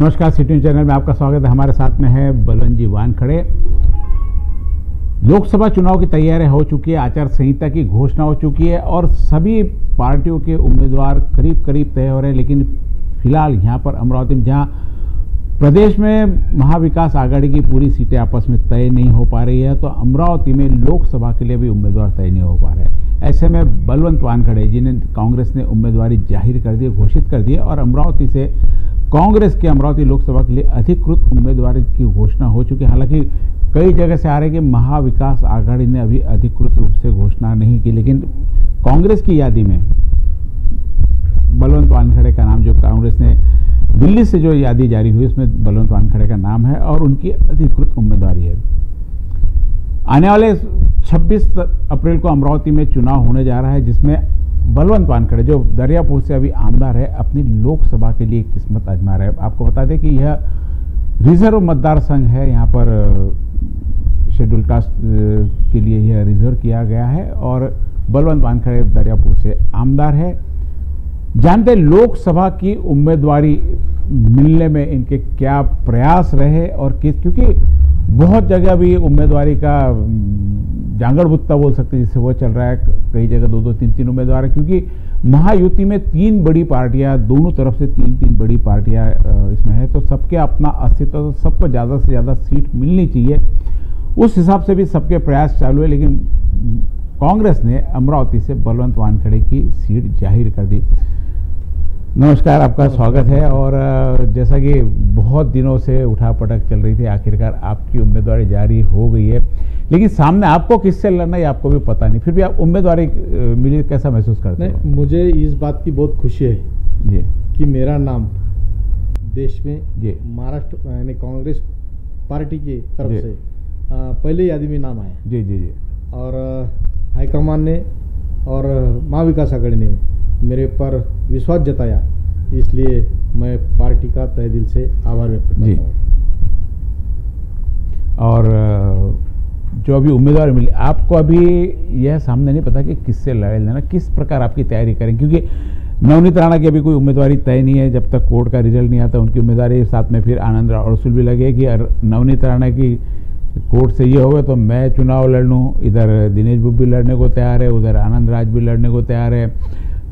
नमस्कार, city news channel में आपका स्वागत है। हमारे साथ में है बलवंत जी वानखड़े। लोकसभा चुनाव की तैयारी हो चुकी है, आचार संहिता की घोषणा हो चुकी है और सभी पार्टियों के उम्मीदवार करीब करीब तय हो रहे हैं। लेकिन फिलहाल यहाँ पर अमरावती में, जहाँ प्रदेश में महाविकास आघाड़ी की पूरी सीटें आपस में तय नहीं हो पा रही है, तो अमरावती में लोकसभा के लिए भी उम्मीदवार तय नहीं हो पा रहे हैं। ऐसे में बलवंत वानखड़े, जिन्हें कांग्रेस ने उम्मीदवारी जाहिर कर दी, घोषित कर दी और अमरावती से कांग्रेस के अमरावती लोकसभा के लिए अधिकृत उम्मीदवार की घोषणा हो चुकी है। हालांकि कई जगह से आ रहे हैं कि महाविकास आघाड़ी ने अभी अधिकृत रूप से घोषणा नहीं की, लेकिन कांग्रेस की यादी में बलवंत वानखड़े का नाम, जो कांग्रेस ने दिल्ली से जो यादी जारी हुई उसमें बलवंत वानखड़े का नाम है और उनकी अधिकृत उम्मीदवारी है। आने वाले 26 अप्रैल को अमरावती में चुनाव होने जा रहा है, जिसमें बलवंत वानखड़े, जो दरियापुर से अभी आमदार है, अपनी लोकसभा के लिए किस्मत आजमा रहे हैं। आपको बता दें कि यह रिजर्व मतदार संघ है। यहाँ पर शेड्यूल कास्ट के लिए यह रिजर्व किया गया है और बलवंत वानखड़े दरियापुर से आमदार है। जानते लोकसभा की उम्मीदवारी मिलने में इनके क्या प्रयास रहे और किस, क्योंकि बहुत जगह भी उम्मीदवारी का जांगड़ बुत्ता बोल सकते हैं जिससे वो चल रहा है। कई जगह दो दो तीन तीन उम्मीदवार है, क्योंकि महायुति में तीन बड़ी पार्टियां, दोनों तरफ से तीन तीन बड़ी पार्टियां इसमें है, तो सबके अपना अस्तित्व, तो सबको ज़्यादा से ज़्यादा सीट मिलनी चाहिए। उस हिसाब से भी सबके प्रयास चालू है। लेकिन कांग्रेस ने अमरावती से बलवंत वानखड़े की सीट जाहिर कर दी। नमस्कार, आपका स्वागत है। और जैसा कि बहुत दिनों से उठापटक चल रही थी, आखिरकार आपकी उम्मीदवारी जारी हो गई है। लेकिन सामने आपको किससे लड़ना है आपको भी पता नहीं, फिर भी आप उम्मीदवारी मिली, कैसा महसूस करते हैं? मुझे इस बात की बहुत खुशी है जी कि मेरा नाम देश में जी महाराष्ट्र यानी कांग्रेस पार्टी की तरफ से पहले यादी में नाम आया। जी जी जी। और हाईकमान ने और महाविकास आघाड़ी ने मेरे पर विश्वास जताया, इसलिए मैं पार्टी का तहे दिल से आभार व्यक्त करता हूँ। और जो अभी उम्मीदवार मिली, आपको अभी यह सामने नहीं पता कि किससे लड़े लेना, किस प्रकार आपकी तैयारी करें, क्योंकि नवनीत राणा की अभी कोई उम्मीदवारी तय नहीं है। जब तक कोर्ट का रिजल्ट नहीं आता उनकी उम्मीदवारी, साथ में फिर आनंद अड़सुल भी लगे कि नवनीत राणा की कोर्ट से ये होगा तो मैं चुनाव लड़ लूँ। इधर दिनेश बुब भी लड़ने को तैयार है, उधर आनंद राज भी लड़ने को तैयार है,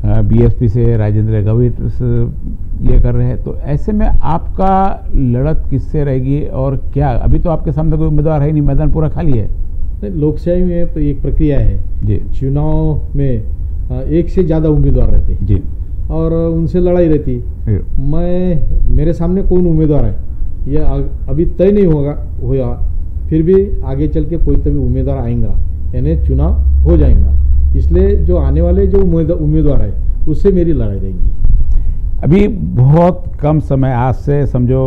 बीएसपी से राजेंद्र गविट ये कर रहे हैं। तो ऐसे में आपका लड़त किससे रहेगी और क्या? अभी तो आपके सामने कोई उम्मीदवार है नहीं, मैदान पूरा खाली है। लोकशाही में एक प्रक्रिया है जी, चुनाव में एक से ज़्यादा उम्मीदवार रहते जी और उनसे लड़ाई रहती। मेरे सामने कौन उम्मीदवार है ये अभी तय नहीं होगा, फिर भी आगे चल के कोई तो भी उम्मीदवार आएगा, यानी चुनाव हो जाएगा। इसलिए जो आने वाले जो उम्मीदवार है उससे मेरी लड़ाई रहेगी। अभी बहुत कम समय, आज से समझो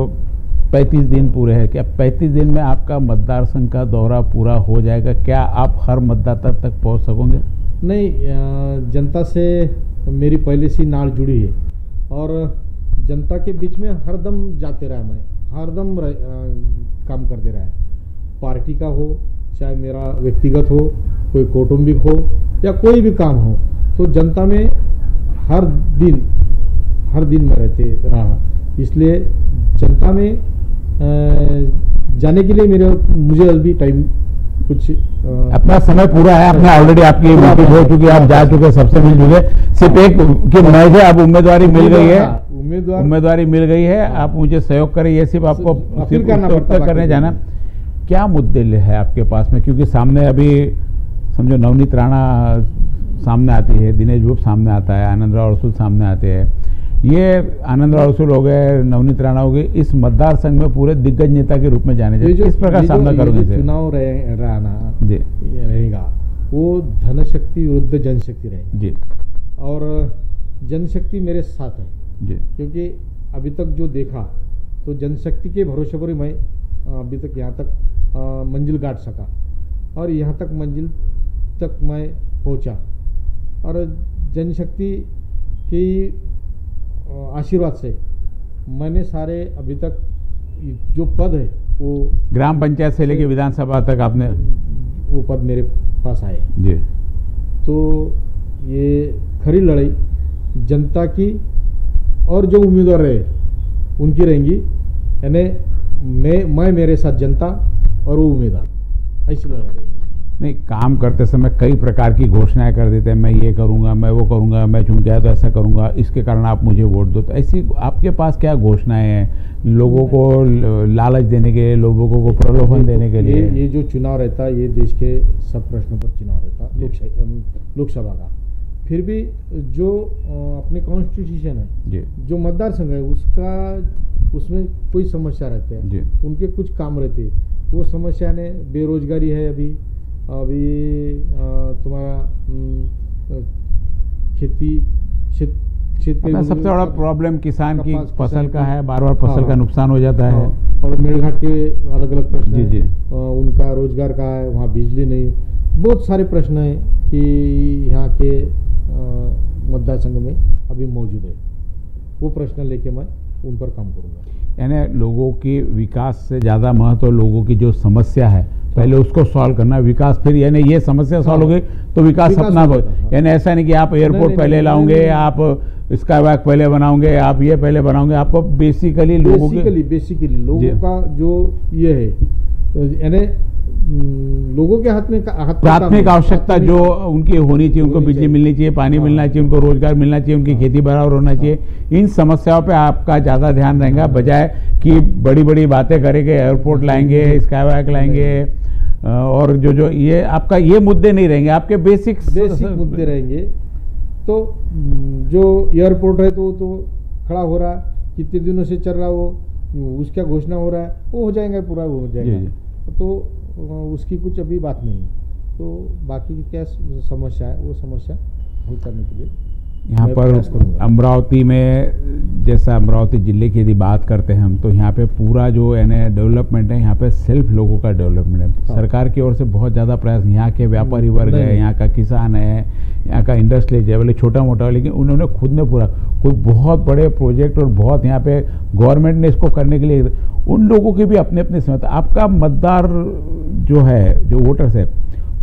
35 दिन पूरे हैं। क्या 35 दिन में आपका मतदार संघ का दौरा पूरा हो जाएगा? क्या आप हर मतदाता तक पहुंच सकोगे? नहीं, जनता से मेरी पहले से नाड़ जुड़ी है और जनता के बीच में हरदम जाते रहा, मैं हरदम काम करते रहा। पार्टी का हो, चाहे मेरा व्यक्तिगत हो, कोई कौटुंबिक हो या कोई भी काम हो, तो जनता में हर दिन में रहते रहा। इसलिए जनता में जाने के लिए मुझे अभी टाइम कुछ अपना समय पूरा है। आपने ऑलरेडी आपकी मीटिंग हो चुकी है, आप जा चुके, सबसे मिल चुके। सिर्फ एक कि मुझे अब उम्मीदवारी मिल गई है, उम्मीदवारी मिल गई है, आप मुझे सहयोग करें, ये सिर्फ आपको उत्तर करने जाना। क्या मुद्दे है आपके पास में? क्योंकि सामने अभी समझो नवनीत राणा सामने आती है, दिनेश बुब सामने आता है, आनंद अड़सुल सामने आते हैं। ये आनंद अड़सुल हो गए, नवनीत राणा हो गए, इस मतदार संघ में पूरे दिग्गज नेता के रूप में जाने जाए, किस प्रकार सामना करोगे? चुनाव जी रहेगा वो धनशक्ति विरुद्ध जनशक्ति रहेगी जी, और जनशक्ति मेरे साथ है जी, क्योंकि अभी तक जो देखा तो जनशक्ति के भरोसे पर ही मैं अभी तक यहाँ तक मंजिल गांठ सका और यहाँ तक मंजिल तक मैं पहुँचा। और जनशक्ति के आशीर्वाद से मैंने सारे अभी तक जो पद है वो ग्राम पंचायत से लेकर विधानसभा तक आपने वो पद मेरे पास आए जी। तो ये खरी लड़ाई जनता की और जो उम्मीदवार रहे उनकी रहेंगी। यानी मैं मेरे साथ जनता और वो उम्मीदवार, ऐसी लड़ा रहेगी। नहीं, काम करते समय कई प्रकार की घोषणाएं कर देते हैं, मैं ये करूंगा, मैं वो करूंगा, मैं चुन गया तो ऐसा करूंगा, इसके कारण आप मुझे वोट दो। तो ऐसी आपके पास क्या घोषणाएं हैं लोगों को लालच देने के लिए, लोगों को प्रलोभन देने के लिए? ये जो चुनाव रहता है, ये देश के सब प्रश्नों पर चुनाव रहता है, लोकसभा का। फिर भी जो अपने कॉन्स्टिट्यूशन है, जो मतदार संघ है, उसमें कोई समस्या रहते हैं, उनके कुछ काम रहते हैं। वो समस्या ने बेरोजगारी है, अभी तुम्हारा खेती सबसे बड़ा प्रॉब्लम किसान की फसल का है, बार बार फसल का नुकसान हो जाता है। और मेड़घाट के अलग अलग प्रश्न जी उनका रोजगार का है, वहाँ बिजली नहीं, बहुत सारे प्रश्न हैं कि यहाँ के मतदार संघ में अभी मौजूद है। वो प्रश्न लेके मैं उन पर काम करूँगा। यानी लोगों की विकास से ज़्यादा महत्व लोगों की जो समस्या है पहले उसको सॉल्व करना, विकास फिर, यानी ये समस्या सॉल्व हो गई तो विकास अपना हो। यानी ऐसा नहीं कि आप एयरपोर्ट पहले लाओगे, आप स्काई वॉक पहले बनाओगे, आप ये पहले बनाओगे। आपको बेसिकली लोगों का जो ये है, यानी लोगों के हाथ में प्राथमिक आवश्यकता जो उनकी होनी चाहिए, उनको बिजली मिलनी चाहिए, पानी मिलना चाहिए, उनको रोजगार मिलना चाहिए, उनकी खेती बराबर होना चाहिए। इन समस्याओं पे आपका ज़्यादा ध्यान रहेगा, बजाय कि बड़ी बड़ी बातें करेंगे, एयरपोर्ट लाएंगे, स्काई वॉक लाएंगे, और जो ये आपका ये मुद्दे नहीं रहेंगे, आपके बेसिक मुद्दे रहेंगे। तो जो एयरपोर्ट है तो खड़ा हो रहा है, कितने दिनों से चल रहा, वो उसका घोषणा हो रहा है, वो हो जाएगा, पूरा हो जाएगा। तो उसकी कुछ अभी बात नहीं। तो बाकी की क्या समस्या है, वो समस्या हल करने के लिए यहाँ पर अमरावती में, जैसा अमरावती जिले की यदि बात करते हैं हम, तो यहाँ पे पूरा जो यानी डेवलपमेंट है, यहाँ पे सेल्फ लोगों का डेवलपमेंट है। सरकार की ओर से बहुत ज़्यादा प्रयास, यहाँ के व्यापारी वर्ग है, यहाँ का किसान है, यहाँ का इंडस्ट्रियल है, छोटा मोटा, लेकिन उन्होंने खुद ने पूरा कोई बहुत बड़े प्रोजेक्ट और बहुत यहाँ पे गवर्नमेंट ने इसको करने के लिए, उन लोगों की भी अपने अपने समझ। आपका मतदार जो है, जो वोटर्स है,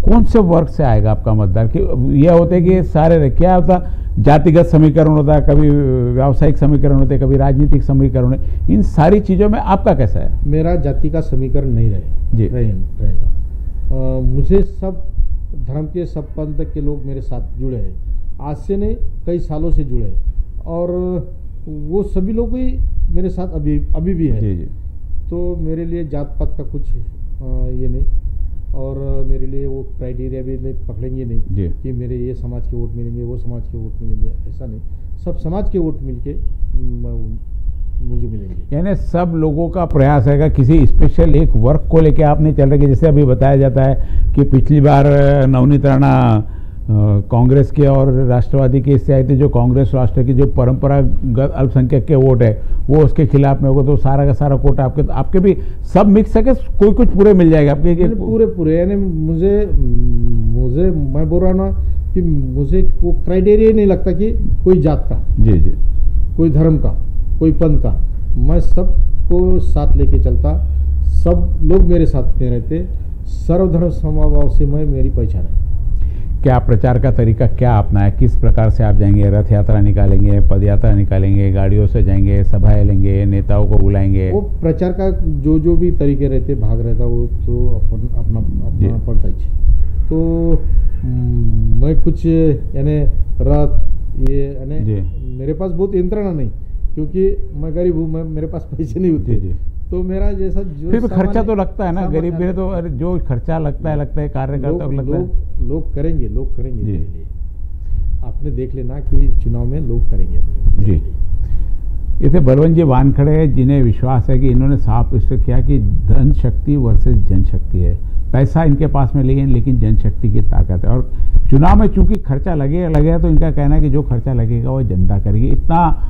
कौन से वर्ग से आएगा आपका मतदार? कि यह होता है कि सारे क्या होता, जातिगत समीकरण होता है, कभी व्यावसायिक समीकरण होते हैं, कभी राजनीतिक समीकरण है, इन सारी चीज़ों में आपका कैसा है? मेरा जाति का समीकरण नहीं रहेगा। मुझे सब धर्म के, सब पंथ के लोग मेरे साथ जुड़े हैं, आज से नहीं कई सालों से जुड़े हैं, और वो सभी लोग भी मेरे साथ अभी भी है। जी। तो मेरे लिए जात पात का कुछ ये नहीं, और मेरे लिए वो क्राइटेरिया भी नहीं पकड़ेंगे नहीं कि मेरे ये समाज के वोट मिलेंगे, वो समाज के वोट मिलेंगे, ऐसा नहीं। सब समाज के वोट मिलके मुझे मिलेंगे। यानी सब लोगों का प्रयास है, किसी स्पेशल एक वर्ग को लेके आप नहीं चल रहे। जैसे अभी बताया जाता है कि पिछली बार नवनीत राणा कांग्रेस के और राष्ट्रवादी के इससे आई थी, जो कांग्रेस राष्ट्र की जो परंपरागत अल्पसंख्यक के वोट है वो उसके खिलाफ में होगा, तो सारा का सारा कोटा आपके भी सब मिक्स है कि कोई कुछ पूरे मिल जाएगा आपके? पूरे यानी मुझे मैं बोल रहा ना कि मुझे वो क्राइटेरिया नहीं लगता कि कोई जात का, जी, कोई धर्म का, कोई पंथ का, मैं सबको साथ लेके चलता, सब लोग मेरे साथ में रहते, सर्वधर्म समभाव से मेरी पहचान है। क्या प्रचार का तरीका क्या अपना है? किस प्रकार से आप जाएंगे? रथ यात्रा निकालेंगे, पद यात्रा निकालेंगे, गाड़ियों से जाएंगे, सभाएं लेंगे, नेताओं को बुलाएंगे? वो प्रचार का जो भी तरीके रहते, भाग रहता, वो तो अपना पड़ता ही। तो मैं कुछ यानी रथ ये यानी मेरे पास बहुत यंत्रणा नहीं, क्योंकि मैं गरीब हूँ, मेरे पास पैसे नहीं होते। तो मेरा जैसा जो फिर भी खर्चा तो लगता है ना, गरीब में तो जो खर्चा लगता है कार्यकर्ता को लगता है। लोग करेंगे मेरे लिए। आपने देख लेना कि चुनाव में लोग करेंगे अपने जी। ये थे बलवंत जी वानखड़े, जिन्हें विश्वास है कि इन्होंने साफ इससे किया कि धन शक्ति वर्सेस जनशक्ति है। पैसा इनके पास में लेकिन जनशक्ति की ताकत है, और चुनाव में चूंकि खर्चा लगेगा तो इनका कहना है कि जो खर्चा लगेगा वो जनता करेगी। इतना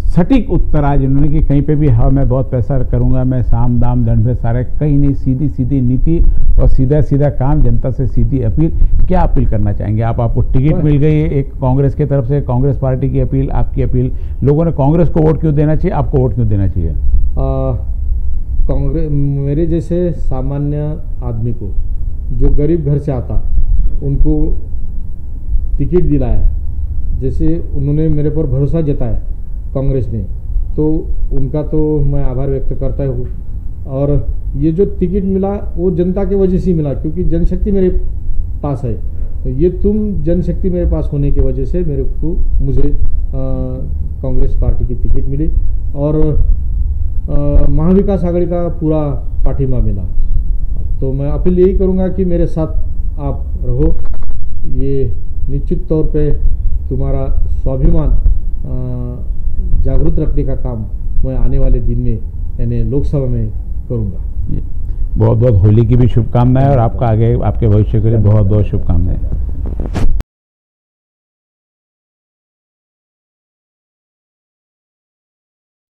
सटीक उत्तर आज इन्होंने कि कहीं पे भी हाँ मैं बहुत पैसा करूंगा, मैं साम दाम दंड पे सारे, कहीं नहीं, सीधी सीधी नीति और सीधा सीधा काम, जनता से सीधी अपील। क्या अपील करना चाहेंगे आपको टिकट मिल गई एक कांग्रेस की तरफ से, कांग्रेस पार्टी की अपील, आपकी अपील, लोगों ने कांग्रेस को वोट क्यों देना चाहिए, आपको वोट क्यों देना चाहिए? कांग्रेस, मेरे जैसे सामान्य आदमी को, जो गरीब घर से आता, उनको टिकट दिलाया, जैसे उन्होंने मेरे पर भरोसा जताया कांग्रेस ने तो उनका तो मैं आभार व्यक्त करता हूँ। और ये जो टिकट मिला वो जनता की वजह से मिला, क्योंकि जनशक्ति मेरे पास है। तो ये जनशक्ति मेरे पास होने की वजह से मुझे कांग्रेस पार्टी की टिकट मिली और महाविकास आघाड़ी का पूरा पाठिंबा मिला। तो मैं अपील यही करूँगा कि मेरे साथ आप रहो। ये निश्चित तौर पे तुम्हारा स्वाभिमान जागरूक रखने का काम मैं आने वाले दिन में यानी लोकसभा में करूँगा। बहुत बहुत होली की भी शुभकामनाएं और आपका आगे आपके भविष्य के लिए बहुत बहुत शुभकामनाएं।